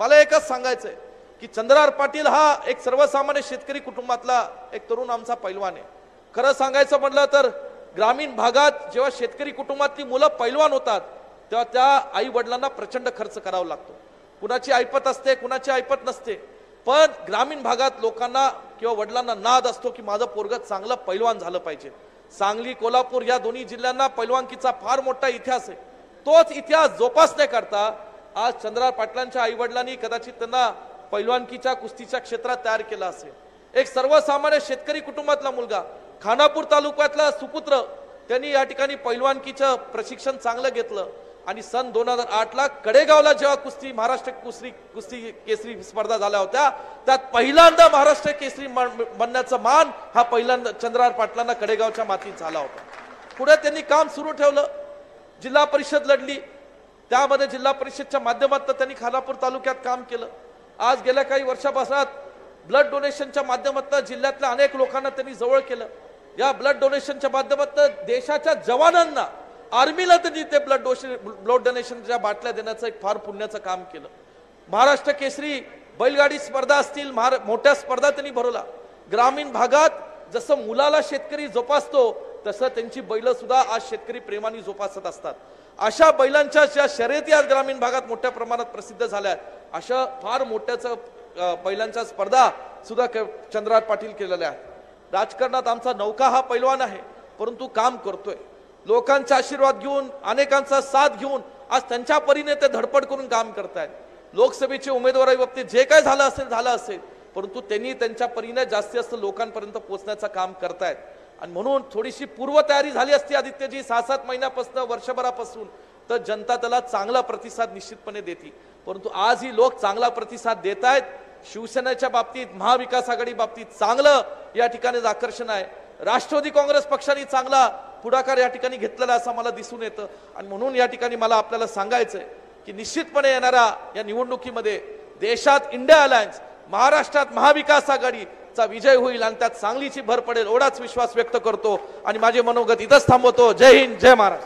मला एकच सांगायचंय की चंद्रहार पाटील हा एक सर्वसामान्य शेतकरी कुटुंबातला एक तरुण आमचा पैलवान आहे। खरं सांगायचं म्हटलं तर ग्रामीण भागात जेव्हा शेतकरी कुटुंबातली मुलं पैलवान होतात तेव्हा त्या आई वडिलांना प्रचंड खर्च करावा लागतो। कुणाची ऐपत असते, कुणाची ऐपत नसते, पण ग्रामीण भागात लोकांना किंवा वडिलांना नाद असतो की माझं पोरग चांगलं पैलवान झालं पाहिजे। सांगली, कोल्हापूर या दोन्ही जिल्ह्यांना पैलवानकीचा फार मोठा इतिहास आहे। तोच इतिहास जोपासण्याकरता आज चंद्रहार पाटलांच्या आई वडिलांनी कदाचित त्यांना पैलवानकीच्या कुस्तीच्या क्षेत्रात तयार केला असेल। एक सर्वसामान्य शेतकरी कुटुंबातला मुलगा, खानापूर तालुक्यातला सुपुत्र, त्यांनी या ठिकाणी पैलवानकीचं प्रशिक्षण चांगलं घेतलं आणि सन 2008 ला कडेगावला जेव्हा कुस्ती महाराष्ट्र कुस्ती केसरी स्पर्धा झाल्या होत्या त्यात पहिल्यांदा महाराष्ट्र केसरी बनण्याचा मान हा पहिल्यांदा चंद्रहार पाटलांना कडेगावच्या मातीत झाला होता। पुढे त्यांनी काम सुरू ठेवलं, जिल्हा परिषद लढली, त्यामध्ये जिल्हा परिषदच्या माध्यमातून त्यांनी खानापूर तालुक्यात काम केलं। आज गेल्या काही वर्षापासून ब्लड डोनेशनच्या माध्यमातून जिल्ह्यातल्या अनेक लोकांना त्यांनी जवळ केलं। या ब्लड डोनेशनच्या माध्यमातून देशाच्या जवानांना, आर्मीला त्यांनी ते ब्लड डोनेशनच्या बाटल्या देण्याचं एक फार पुण्याचं काम केलं। महाराष्ट्र केसरी बैलगाडी स्पर्धा असतील, मोठ्या स्पर्धा त्यांनी भरवला। ग्रामीण भागात जसं मुलाला शेतकरी जोपासतो तसं त्यांची बैल सुद्धा आज शेतकरी प्रेमाने जोपासत असतात। अशा बैलांच्या ज्या शर्यती आज ग्रामीण भागात मोठ्या प्रमाणात प्रसिद्ध झाल्या, अशा फार मोठ्याचं बैलांच्या स्पर्धा सुद्धा चंद्रहार पाटील केलेल्या आहेत। राजकारणात आमचा नौका हा पैलवान आहे, परंतु काम करतोय। लोकांचा आशीर्वाद घेऊन, अनेकांचा साथ घेऊन आज त्यांच्या परीने ते धडपड करून काम करतायत। लोकसभेच्या उमेदवारी बाबतीत जे काही झालं असेल, परंतु त्यांनी त्यांच्या परीने जास्तीत जास्त लोकांपर्यंत पोहोचण्याचं काम करतायत। आणि म्हणून थोडीशी पूर्वतयारी झाली असती आदित्यजी 6-7 महिन्यापासून, वर्षभरापासून, तर जनता त्याला चांगला प्रतिसाद निश्चितपणे देते। परंतु आज ही लोक चांगला प्रतिसाद देत आहेत। शिवसेनेच्या बाबतीत, महाविकास आघाडी बाबतीत चांगलं या ठिकाणी आकर्षण आहे। राष्ट्रवादी काँग्रेस पक्षाने चांगला पुढाकार या ठिकाणी घेतलेला असं मला दिसून येतं। आणि म्हणून या ठिकाणी मला आपल्याला सांगायचंय की निश्चितपणे येणाऱ्या या निवडणुकीमध्ये देशात इंडिया अलायन्स, महाराष्ट्रात महाविकास आघाडीचा विजय होईल आणि त्यात सांगलीची भर पडेल एवढाच विश्वास व्यक्त करतो आणि माझे मनोगत इथंच थांबवतो। जय हिंद, जय महाराष्ट्र।